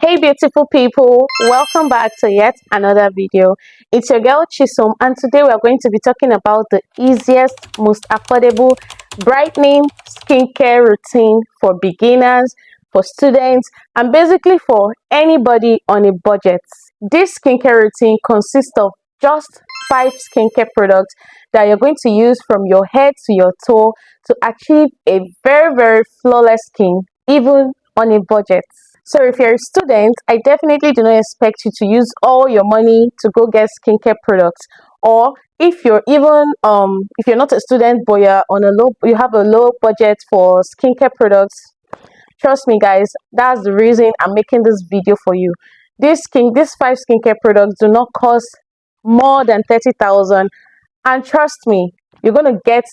Hey beautiful people, welcome back to yet another video. It's your girl Chisom, and today we are going to be talking about the easiest, most affordable brightening skincare routine for beginners, for students, and basically for anybody on a budget. This skincare routine consists of just 5 skincare products that you're going to use from your head to your toe to achieve a very flawless skin, even on a budget. So if you're a student, I definitely do not expect you to use all your money to go get skincare products. Or if you're even if you're not a student but you have a low budget for skincare products, trust me guys, that's the reason I'm making this video for you. These 5 skincare products do not cost more than 30,000, and trust me, you're gonna get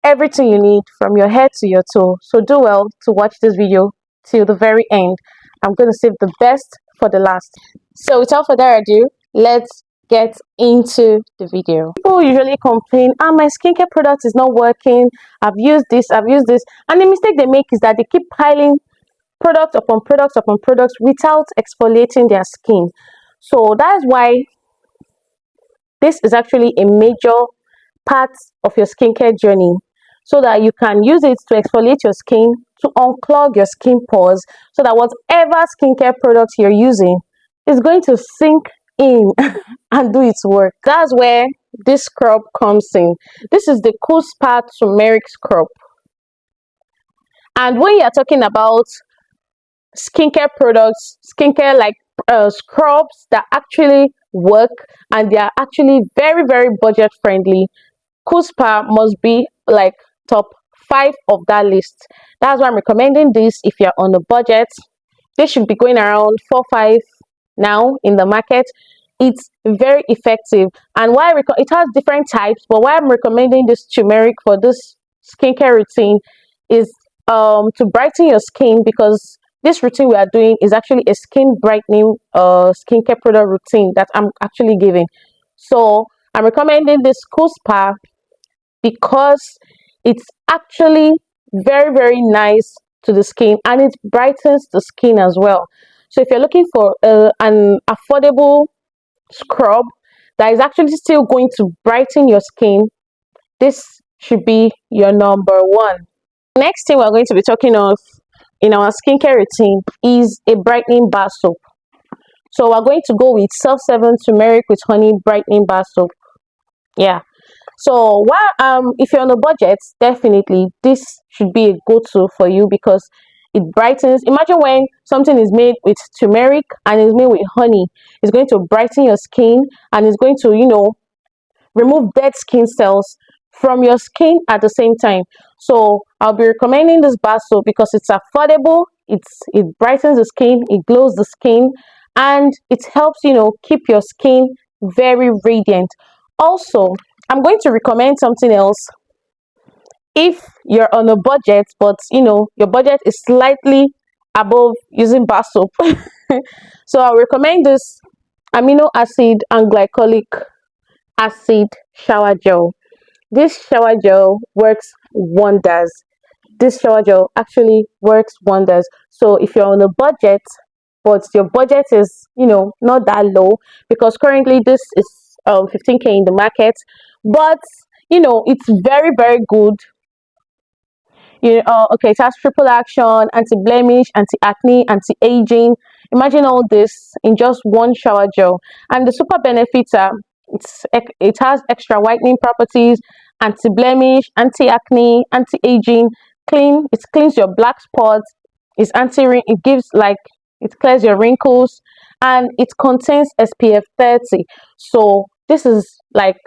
everything you need from your head to your toe. So do well to watch this video till the very end. I'm going to save the best for the last. So without further ado, let's get into the video. People usually complain, my skincare product is not working. I've used this. And the mistake they make is that they keep piling products upon products upon products without exfoliating their skin. So that's why this is actually a major part of your skincare journey, so that you can use it to exfoliate your skin, to unclog your skin pores, so that whatever skincare product you're using is going to sink in and do its work. That's where this scrub comes in. This is the Kuu Spa Turmeric Scrub. And when you're talking about skincare products, skincare like scrubs that actually work and they are actually very budget friendly, Kuu Spa must be like top 5 of that list. That's why I'm recommending this. If you're on a budget, this should be going around 4-5 now in the market. It's very effective, and why it has different types, but why I'm recommending this turmeric for this skincare routine is to brighten your skin, because this routine we are doing is actually a skin brightening skincare product routine that I'm actually giving. So I'm recommending this Kuu Spa because it's actually very nice to the skin, and it brightens the skin as well. So if you're looking for an affordable scrub that is actually still going to brighten your skin, this should be your number one. Next thing we're going to be talking of in our skincare routine is a brightening bar soap. So we're going to go with Self 7 turmeric with honey brightening bar soap. Yeah. So if you're on a budget, definitely this should be a go-to for you, because it brightens. Imagine when something is made with turmeric and is made with honey, it's going to brighten your skin, and it's going to remove dead skin cells from your skin at the same time. So I'll be recommending this bar soap because it's affordable, it brightens the skin, it glows the skin, and it helps keep your skin very radiant. Also, I'm going to recommend something else if you're on a budget, but your budget is slightly above using bar soap. So I'll recommend this amino acid and glycolic acid shower gel. This shower gel works wonders. This shower gel actually works wonders. So if you're on a budget, but your budget is not that low, because currently this is 15k in the market, but it's very good. Okay, it has triple action: anti-blemish, anti-acne, anti-aging. Imagine all this in just one shower gel. And the super benefits are it has extra whitening properties, anti-blemish, anti-acne, anti-aging, it cleans your black spots, it clears your wrinkles, and it contains SPF 30. So this is like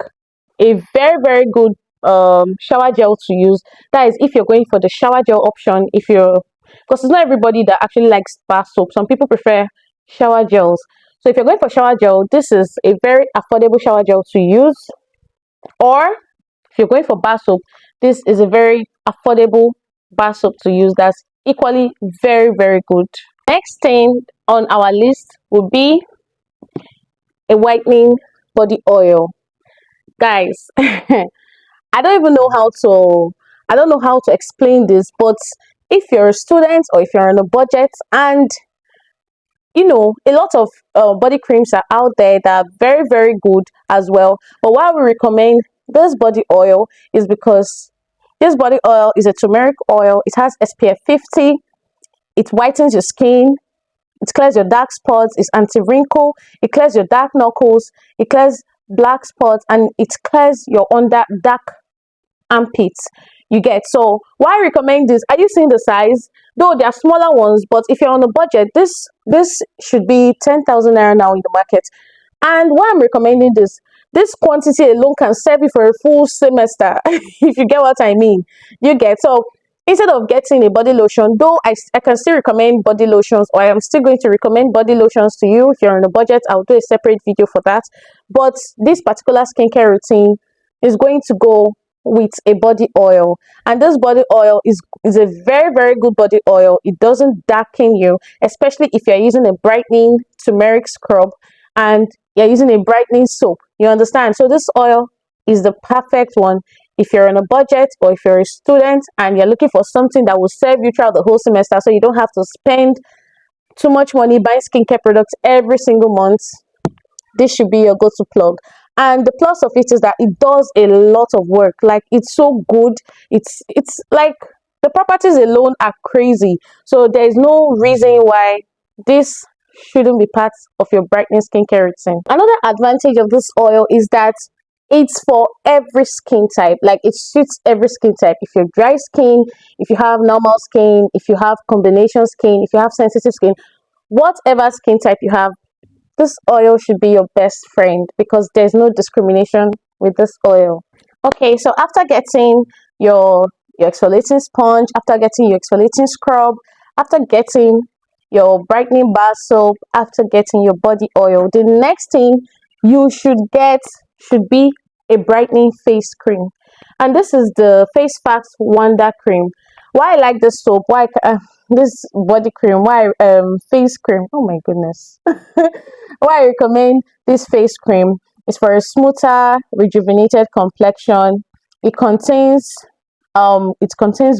a very good shower gel to use. That is if you're going for the shower gel option. Because it's not everybody that actually likes bar soap. Some people prefer shower gels. So if you're going for shower gel, this is a very affordable shower gel to use. Or if you're going for bar soap, this is a very affordable bar soap to use that's equally very good. Next thing on our list will be a whitening body oil. Guys, I don't know how to explain this, but if you're a student or if you're on a budget and a lot of body creams are out there that are very, very good as well. But why we recommend this body oil is because this body oil is a turmeric oil. It has SPF 50. It whitens your skin. It clears your dark spots. It's anti-wrinkle. It clears your dark knuckles. It clears black spots, and it clears your under dark armpits. You get. So why recommend this? Are you seeing the size? Though they are smaller ones, but if you're on a budget, this should be 10,000 naira now in the market. And why I'm recommending this quantity alone can serve you for a full semester, if you get what I mean. You get. So instead of getting a body lotion, though I can still recommend body lotions, or I am still going to recommend body lotions to you. If you're on a budget, I'll do a separate video for that. But this particular skincare routine is going to go with a body oil, and this body oil is a very, very good body oil. It doesn't darken you, especially if you're using a brightening turmeric scrub and you're using a brightening soap. You understand? So this oil is the perfect one if you're on a budget, or if you're a student and you're looking for something that will serve you throughout the whole semester, so you don't have to spend too much money buying skincare products every single month. This should be your go-to plug. And the plus of it is that it does a lot of work. Like, it's so good. It's like the properties alone are crazy. So there's no reason why this shouldn't be part of your brightening skincare routine. Another advantage of this oil is that it's for every skin type. Like, it suits every skin type. If you're dry skin, if you have normal skin, if you have combination skin, if you have sensitive skin, whatever skin type you have, this oil should be your best friend, because there's no discrimination with this oil. Okay, so after getting your exfoliating sponge, after getting your exfoliating scrub, after getting your brightening bar soap, after getting your body oil, the next thing you should get should be a brightening face cream. And this is the Face Facts Wonder Cream. Why I like this soap, why this body cream, why face cream, oh my goodness. Why I recommend this face cream is for a smoother, rejuvenated complexion. It contains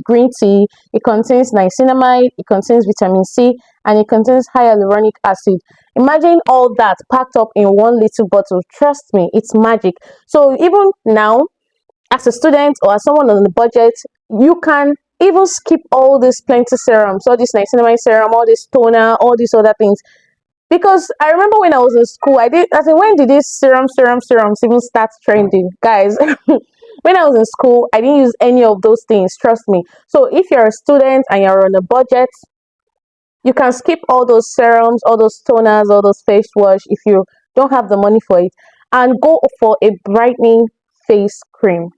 green tea, it contains niacinamide, it contains vitamin C, and it contains hyaluronic acid. Imagine all that packed up in one little bottle. Trust me, it's magic. So even now, as a student or as someone on the budget, you can even skip all these plenty serums, all this niacinamide serum, all this toner, all these other things. Because I remember when I was in school, when did these serums even start trending? Guys, when I was in school, I didn't use any of those things, trust me. So if you're a student and you're on a budget, you can skip all those serums, all those toners, all those face wash if you don't have the money for it, and go for a brightening face cream.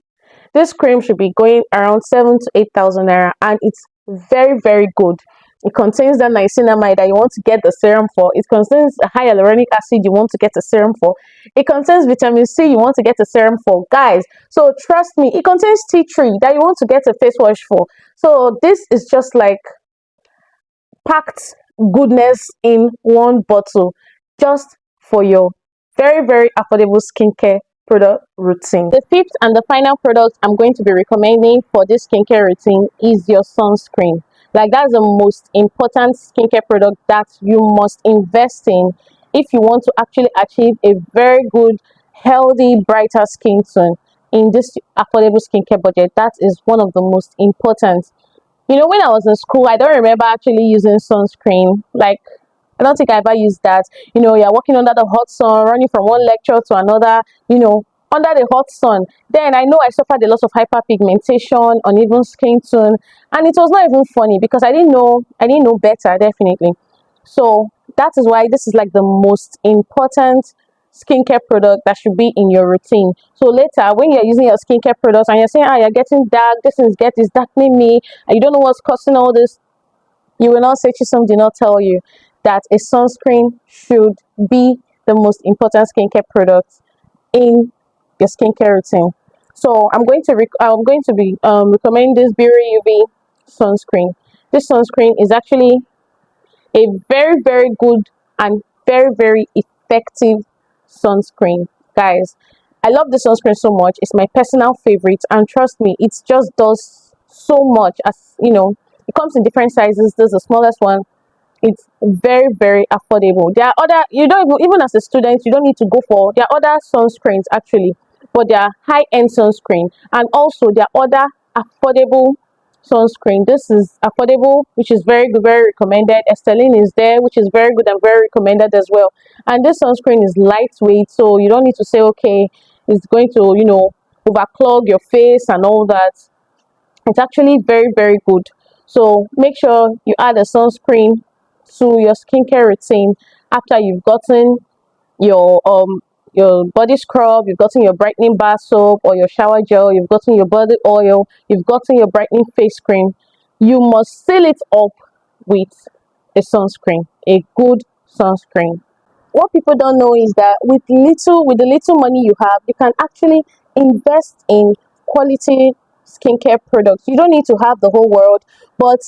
This cream should be going around 7 to 8,000 naira, and it's very, very good. It contains the niacinamide that you want to get the serum for. It contains hyaluronic acid you want to get a serum for. It contains vitamin C you want to get a serum for, guys. So trust me, it contains tea tree that you want to get a face wash for. So this is just like packed goodness in one bottle, just for your very, very affordable skincare product routine. The fifth and the final product I'm going to be recommending for this skincare routine is your sunscreen. Like, that's the most important skincare product that you must invest in if you want to actually achieve a very good, healthy, brighter skin tone in this affordable skincare budget. That is one of the most important. When I was in school, I don't remember actually using sunscreen. Like, I don't think I ever used that. You're walking under the hot sun, running from one lecture to another, under the hot sun. Then I know I suffered a lot of hyperpigmentation, uneven skin tone, and it was not even funny because I didn't know better, definitely. So that is why this is like the most important skincare product that should be in your routine. So later, when you're using your skincare products and you're saying, you're getting dark, is darkening me, and you don't know what's causing all this, you will not say Chisom did not tell you that a sunscreen should be the most important skincare product in your skincare routine. So I'm going to be recommending this Beauty UV sunscreen. This sunscreen is actually a very, very good and very, very effective sunscreen, guys. I love the sunscreen so much. It's my personal favorite, and trust me, it just does so much. As it comes in different sizes. This is the smallest one, It's very very affordable. There are other, you don't even as a student, you don't need to go for, there are other sunscreens actually, but they are high-end sunscreen. And also there are other affordable sunscreen. This is affordable, which is very good, very recommended. Esteline is there, which is very good and very recommended as well. And this sunscreen is lightweight, so you don't need to say, okay, it's going to, overclog your face and all that. It's actually very very good. So make sure you add a sunscreen to your skincare routine after you've gotten your body scrub, you've gotten your brightening bar soap or your shower gel, you've gotten your body oil, you've gotten your brightening face cream. You must seal it up with a sunscreen, a good sunscreen. What people don't know is that with the little money you have, you can actually invest in quality skincare products. You don't need to have the whole world, but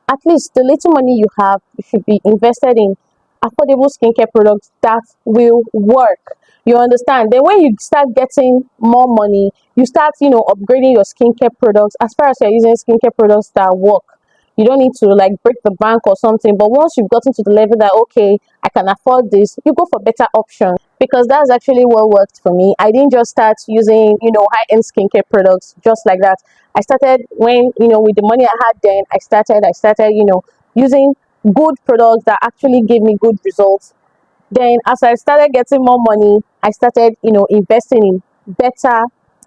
at least the little money you have, you should be invested in affordable skincare products that will work. You understand? Then when you start getting more money, you start, upgrading your skincare products as far as you're using skincare products that work. You don't need to like break the bank or something. But once you've gotten to the level that, okay, I can afford this, you go for better options, because that's actually what worked for me. I didn't just start using, high-end skincare products just like that. I started when, with the money I had then, I started, using good products that actually gave me good results. Then as I started getting more money, I started, investing in better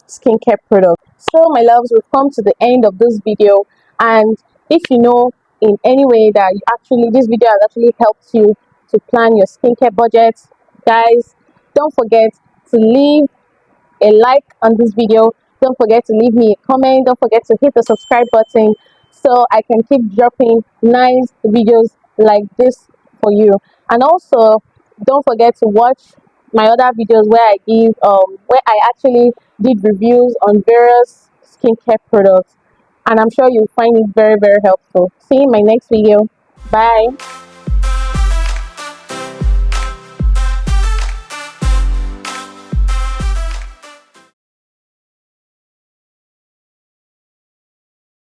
skincare products. So my loves, we've come to the end of this video. And if you know in any way that you actually, this video has actually helped you to plan your skincare budget, guys, don't forget to leave a like on this video. Don't forget to leave me a comment. Don't forget to hit the subscribe button so I can keep dropping nice videos like this for you. And also, don't forget to watch my other videos where I actually did reviews on various skincare products. And I'm sure you'll find it very very helpful. See you in my next video. Bye.